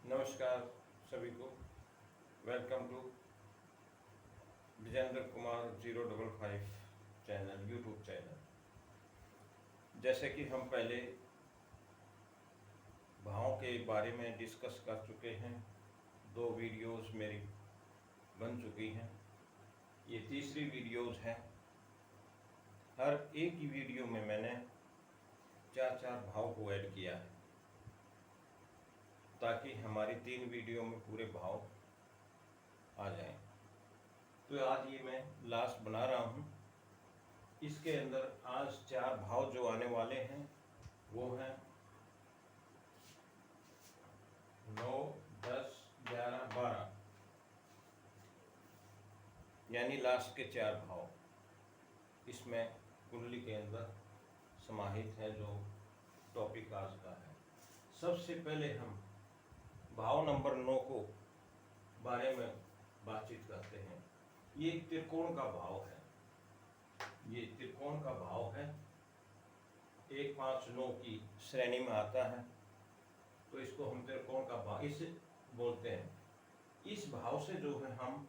नमस्कार सभी को। Welcome to Vijendra Kumar 055 channel, YouTube channel. जैसे कि हम पहले भावों के बारे में डिस्कस कर चुके हैं, 2 वीडियोस मेरी बन चुकी हैं, ये तीसरी वीडियोस है। हर एक ही वीडियो में मैंने 4-4 भाव को ऐड किया है ताकि हमारी 3 वीडियो में पूरे भाव आ जाएं। तो आज ये मैं लास्ट बना रहा हूँ। इसके अंदर आज 4 भाव जो आने वाले हैं वो हैं 9, 10, 11, 12, यानी लास्ट के 4 भाव इसमें कुंडली के अंदर समाहित है, जो टॉपिक आज का है। सबसे पहले हम भाव नंबर 9 को बारे में बातचीत करते हैं। ये त्रिकोण का भाव है, ये त्रिकोण का भाव है, 1, 5, 9 की श्रेणी में आता है, तो इसको हम त्रिकोण का भाव इसे बोलते हैं। इस भाव से जो है हम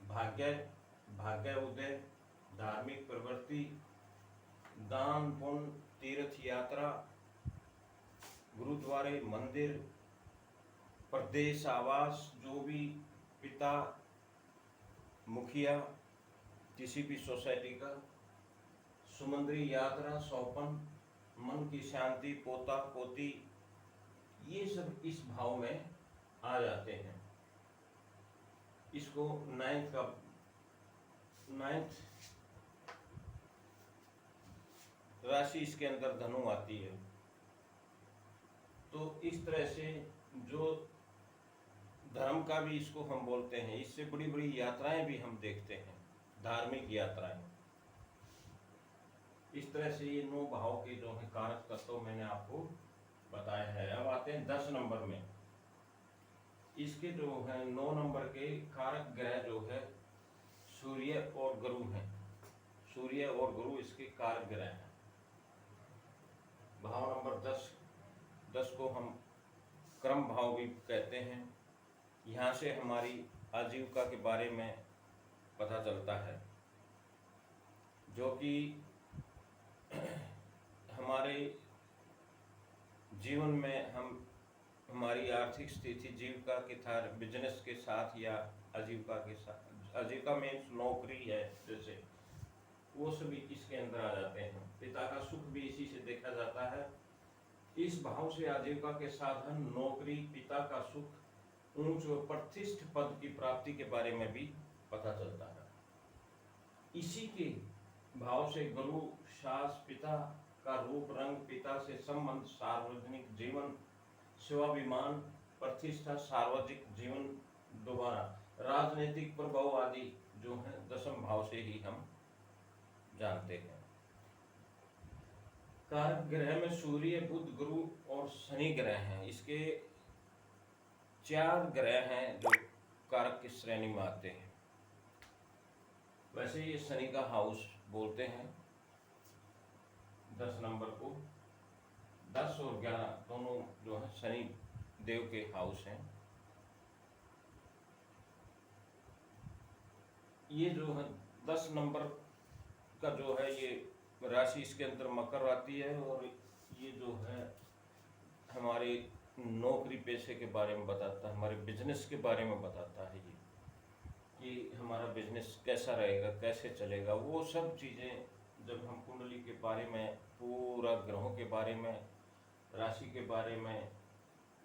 भाग्य उदय, धार्मिक प्रवृत्ति, दान पुण्य, तीर्थ यात्रा, गुरुद्वारे, मंदिर, प्रदेश आवास, जो भी पिता, मुखिया किसी भी सोसाइटी का, समुद्री यात्रा, सौपन, मन की शांति, पोता पोती, ये सब इस भाव में आ जाते हैं। इसको नाइन्थ राशि इसके अंदर धनु आती है। तो इस तरह से जो धर्म का भी इसको हम बोलते हैं, इससे बड़ी बड़ी यात्राएं भी हम देखते हैं, धार्मिक यात्राएं। इस तरह से ये 9 भाव के जो है कारक तत्व मैंने आपको बताया है। अब आते हैं 10 नंबर में। इसके जो है 9 नंबर के कारक ग्रह जो है सूर्य और गुरु हैं। सूर्य और गुरु इसके कारक ग्रह हैं। भाव नंबर 10 को हम क्रम भाव भी कहते हैं। यहाँ से हमारी आजीविका के बारे में पता चलता है, जो कि हमारे जीवन में हम हमारी आर्थिक स्थिति जीविका के साथ, बिजनेस के साथ या आजीविका के साथ, आजीविका मीन्स नौकरी है जैसे, वो सभी इसके अंदर आ जाते हैं। पिता का सुख भी इसी से देखा जाता है। इस भाव से आजीविका के साधन, नौकरी, पिता का सुख, ऊंच व प्रतिष्ठ पद की प्राप्ति के बारे में भी पता चलता है। इसी के भाव से गुरु, शास, पिता का रूप रंग, पिता से संबंध, सार्वजनिक जीवन, स्वाभिमान, प्रतिष्ठा, सार्वजनिक जीवन, दोबारा राजनीतिक प्रभाव आदि जो है 10वें भाव से ही हम जानते हैं। कारक ग्रह में सूर्य, बुध, गुरु और शनि ग्रह हैं। इसके 4 ग्रह हैं जो कारक की श्रेणी में आते हैं। वैसे ये शनि का हाउस बोलते हैं 10 नंबर को। 10 और 11 दोनों जो है शनि देव के हाउस हैं। ये जो है 10 नंबर का जो है ये राशि इसके अंदर मकर आती है, और ये जो है हमारे नौकरी पेशे के बारे में बताता है, हमारे बिजनेस के बारे में बताता है, ये कि हमारा बिजनेस कैसा रहेगा, कैसे चलेगा। वो सब चीज़ें जब हम कुंडली के बारे में, पूरा ग्रहों के बारे में, राशि के बारे में,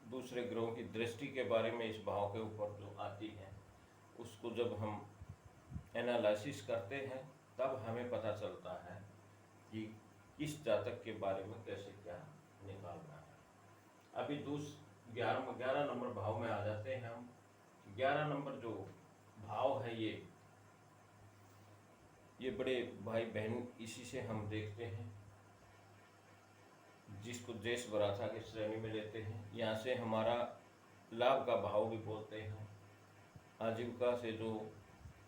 दूसरे ग्रहों की दृष्टि के बारे में इस भाव के ऊपर जो आती है, उसको जब हम एनालिसिस करते हैं तब हमें पता चलता है कि किस जातक के बारे में कैसे क्या निकालना है। अभी 11 नंबर भाव में आ जाते हैं हम। 11 नंबर जो भाव है ये बड़े भाई बहन इसी से हम देखते हैं, जिसको देश वराथा की श्रेणी में लेते हैं। यहाँ से हमारा लाभ का भाव भी बोलते हैं। आजीविका से जो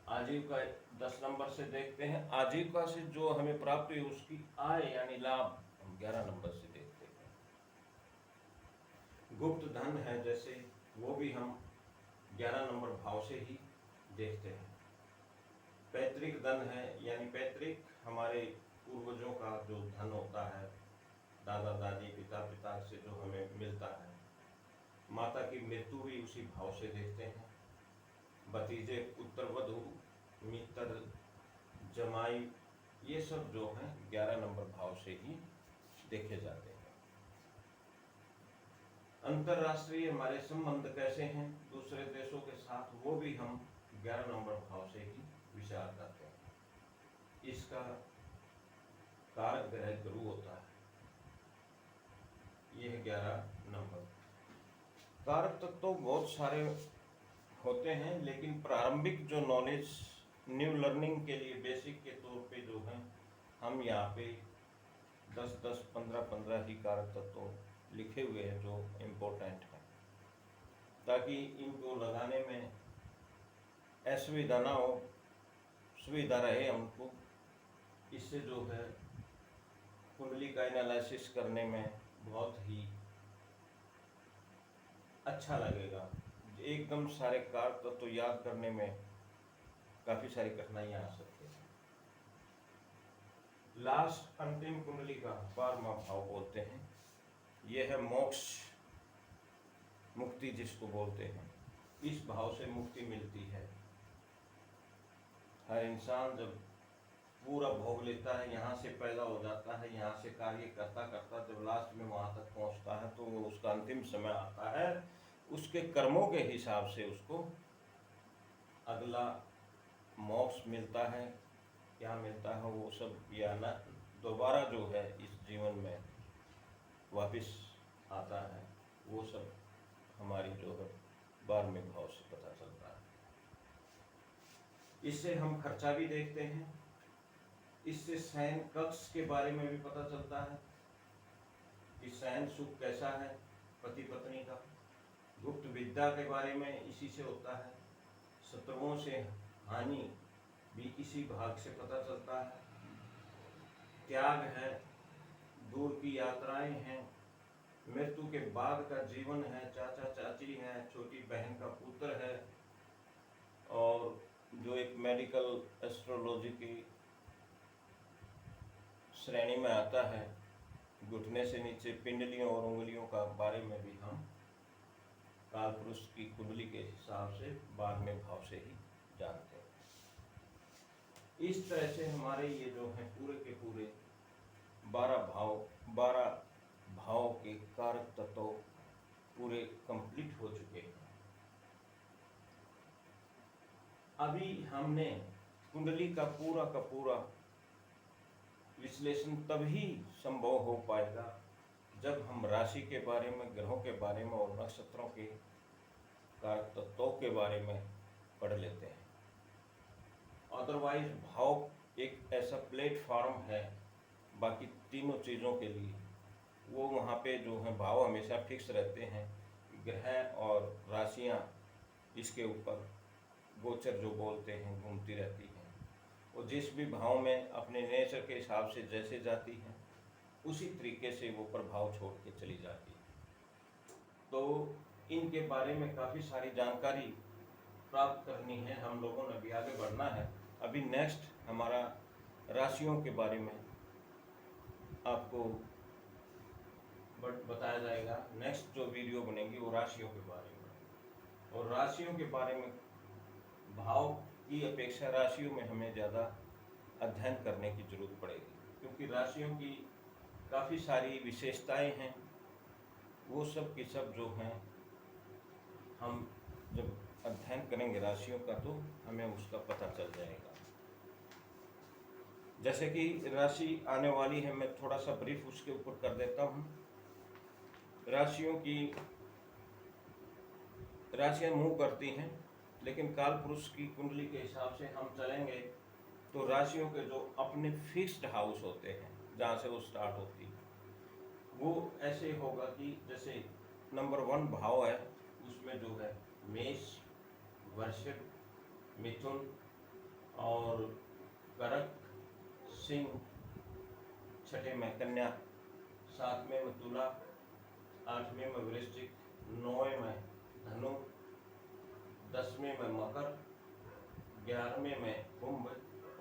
आजीविका 10 नंबर से देखते हैं। आजीविका से जो हमें प्राप्त हुई उसकी आय यानी लाभ हम 11 नंबर से देखते हैं। गुप्त धन है जैसे वो भी हम 11 नंबर भाव से ही देखते हैं। पैतृक धन है, यानी पैतृक हमारे पूर्वजों का जो धन होता है, दादा दादी पिता पिता से जो हमें मिलता है। माता की मृत्यु भी उसी भाव से देखते हैं। भतीजे, उत्तरवधु, मित्र, जमाई, ये सब जो हैं 11 नंबर भाव से ही देखे जाते हैं। अंतर्राष्ट्रीय हमारे संबंध कैसे हैं दूसरे देशों के साथ, वो भी हम 11 नंबर भाव से ही विचार करते हैं। इसका कारक ग्रह गुरु होता है। यह 11 नंबर। कारक तत्व तो बहुत सारे होते हैं, लेकिन प्रारंभिक जो नॉलेज न्यू लर्निंग के लिए बेसिक के तौर पे जो है हम यहाँ पे 10-10, 15-15 ही कारक तत्व लिखे हुए हैं जो इम्पोर्टेंट हैं, ताकि इनको लगाने में असुविधा ना हो, सुविधा रहे हमको। इससे जो है कुंडली का एनालिसिस करने में बहुत ही अच्छा लगेगा। एकदम सारे कारक तत्व याद करने में काफ़ी सारी कठिनाइयाँ आ सकती हैं। लास्ट अंतिम कुंडली का 12वां भाव बोलते हैं। यह है मोक्ष, मुक्ति जिसको बोलते हैं। इस भाव से मुक्ति मिलती है। हर इंसान जब पूरा भोग लेता है, यहाँ से पैदा हो जाता है, यहाँ से कार्य करता करता जब लास्ट में वहाँ तक पहुँचता है तो उसका अंतिम समय आता है। उसके कर्मों के हिसाब से उसको अगला मोक्ष मिलता है। क्या मिलता है वो सब, या न दोबारा जो है इस जीवन में वापस आता है, वो सब हमारी जो है 12वें भाव से पता चलता है। इससे हम खर्चा भी देखते हैं। इससे शयन कक्ष के बारे में भी पता चलता है कि शयन सुख कैसा है पति पत्नी का। गुप्त विद्या के बारे में इसी से होता है। शत्रुओं से हानि भी इसी भाग से पता चलता है। त्याग है, दूर की यात्राएं हैं, मृत्यु के बाद का जीवन है, चाचा चाची है, छोटी बहन का पुत्र है, और जो एक मेडिकल एस्ट्रोलॉजी की श्रेणी में आता है, घुटने से नीचे पिंडलियों और उंगलियों का बारे में भी हम काल पुरुष की कुंडली के हिसाब से 12वें भाव से ही जानते हैं। इस तरह से हमारे ये जो है पूरे के पूरे 12 भाव के कारक तत्व पूरे कंप्लीट हो चुके हैं। अभी हमने कुंडली का पूरा विश्लेषण तभी संभव हो पाएगा जब हम राशि के बारे में, ग्रहों के बारे में और नक्षत्रों के कारक तत्वों के बारे में पढ़ लेते हैं। अदरवाइज भाव एक ऐसा प्लेटफॉर्म है बाकी तीनों चीज़ों के लिए, वो वहाँ पे जो है भाव हमेशा फिक्स रहते हैं। ग्रह और राशियाँ इसके ऊपर गोचर जो बोलते हैं घूमती रहती हैं, वो जिस भी भाव में अपने नेचर के हिसाब से जैसे जाती हैं उसी तरीके से वो प्रभाव छोड़ के चली जाती है। तो इनके बारे में काफ़ी सारी जानकारी प्राप्त करनी है, हम लोगों ने भी आगे बढ़ना है। अभी नेक्स्ट हमारा राशियों के बारे में आपको बताया जाएगा। नेक्स्ट जो वीडियो बनेगी वो राशियों के बारे में, और राशियों के बारे में भाव की अपेक्षा राशियों में हमें ज़्यादा अध्ययन करने की जरूरत पड़ेगी, क्योंकि राशियों की काफ़ी सारी विशेषताएं हैं। वो सब की सब जो हैं हम जब अध्ययन करेंगे राशियों का तो हमें उसका पता चल जाएगा। जैसे कि राशि आने वाली है, मैं थोड़ा सा ब्रीफ उसके ऊपर कर देता हूँ। राशियाँ मूव करती हैं, लेकिन काल पुरुष की कुंडली के हिसाब से हम चलेंगे तो राशियों के जो अपने फिक्स्ड हाउस होते हैं जहाँ से वो स्टार्ट होती है, वो ऐसे होगा कि जैसे नंबर 1 भाव है, उसमें जो है मेष, वृश्चिक, मिथुन और कर्क, सिंह, छठे में कन्या, 7वें में तुला, 8वें में वृश्चिक, 9वें में धनु, 10वें में मकर, 11वें में कुंभ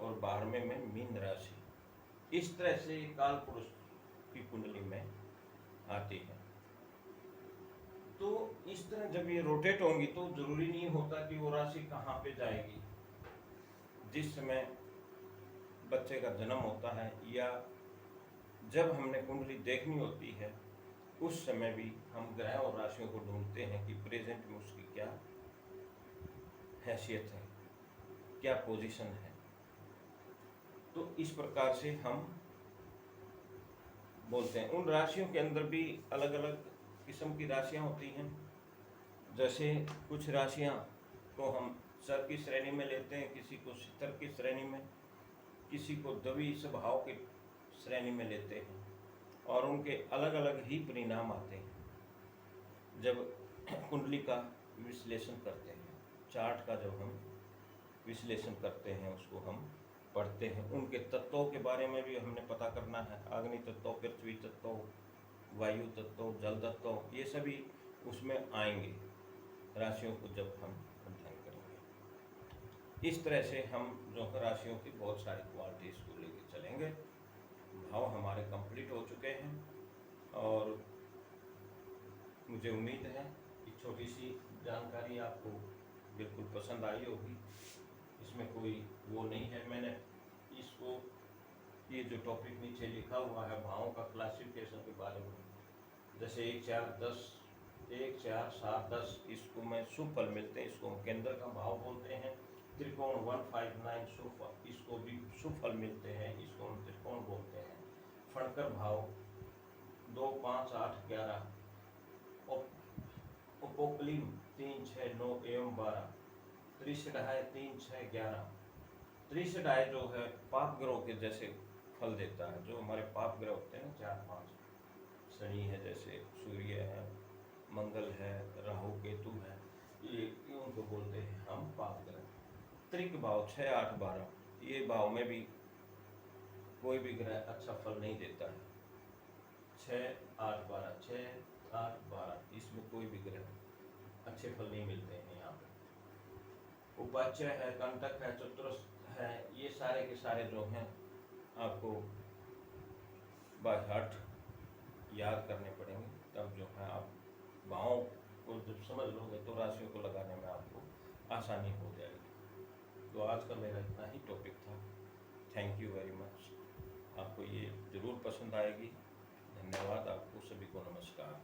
और 12वें में मीन राशि। इस तरह से काल पुरुष की कुंडली में आती है। तो इस तरह जब ये रोटेट होंगी तो जरूरी नहीं होता कि वो राशि कहाँ पे जाएगी। जिस समय बच्चे का जन्म होता है या जब हमने कुंडली देखनी होती है, उस समय भी हम ग्रह और राशियों को ढूंढते हैं कि प्रेजेंट में उसकी क्या हैसियत है, क्या पोजीशन है। तो इस प्रकार से हम बोलते हैं। उन राशियों के अंदर भी अलग अलग किस्म की राशियां होती हैं। जैसे कुछ राशियां को हम सर की श्रेणी में लेते हैं, किसी को सितर की श्रेणी में, किसी को द्वितीय स्वभाव की श्रेणी में लेते हैं, और उनके अलग अलग ही परिणाम आते हैं जब कुंडली का विश्लेषण करते हैं। चार्ट का जब हम विश्लेषण करते हैं, उसको हम पढ़ते हैं। उनके तत्वों के बारे में भी हमने पता करना है। अग्नि तत्व, पृथ्वी तत्व, वायु तत्व, जल तत्व, ये सभी उसमें आएंगे राशियों को जब हम अध्ययन करेंगे। इस तरह से हम जो राशियों की बहुत सारी क्वालिटीज को लेके चलेंगे। भाव हमारे कंप्लीट हो चुके हैं और मुझे उम्मीद है कि छोटी सी जानकारी आपको बिल्कुल पसंद आई होगी। इसमें कोई वो नहीं है। मैंने इसको, ये जो टॉपिक नीचे लिखा हुआ है भावों का क्लासिफिकेशन के बारे में, जैसे 1, 4, 10, 1, 4, 7, 10, इसको में शुभ फल मिलते हैं, इसको हम केंद्र का भाव बोलते हैं। त्रिकोण 1, 5, 9 शुभ, इसको भी शुभ फल मिलते हैं, इसको हम त्रिकोण बोलते हैं। फणकर भाव 2, 5, 8, 11, उपोक्लिम 3, 6, 9 एवं 12, त्रिषडाय 3, 6, 11। त्रिषडाय जो है पाप ग्रह के जैसे फल देता है। जो हमारे पाप ग्रह होते हैं ना, 4, 5 शनि है, जैसे सूर्य है, मंगल है, राहु केतु है, ये उनको बोलते हैं हम पाप ग्रह। त्रिक भाव 6, 8, 12, ये भाव में भी कोई भी ग्रह अच्छा फल नहीं देता है। 6, 8, 12, 6, 8, 12, इसमें कोई भी ग्रह अच्छे फल नहीं मिलते हैं। यहाँ पे उपाच्य है, कंटक है, चतुरस्र है, ये सारे के सारे जो हैं आपको बाय हार्ट याद करने पड़ेंगे। तब जो है आप भावों को जब समझ लोगे तो राशियों को लगाने में आपको आसानी हो जाएगी। तो आज का मेरा इतना ही टॉपिक था। Thank you very much. आपको ये ज़रूर पसंद आएगी। धन्यवाद। आपको सभी को नमस्कार।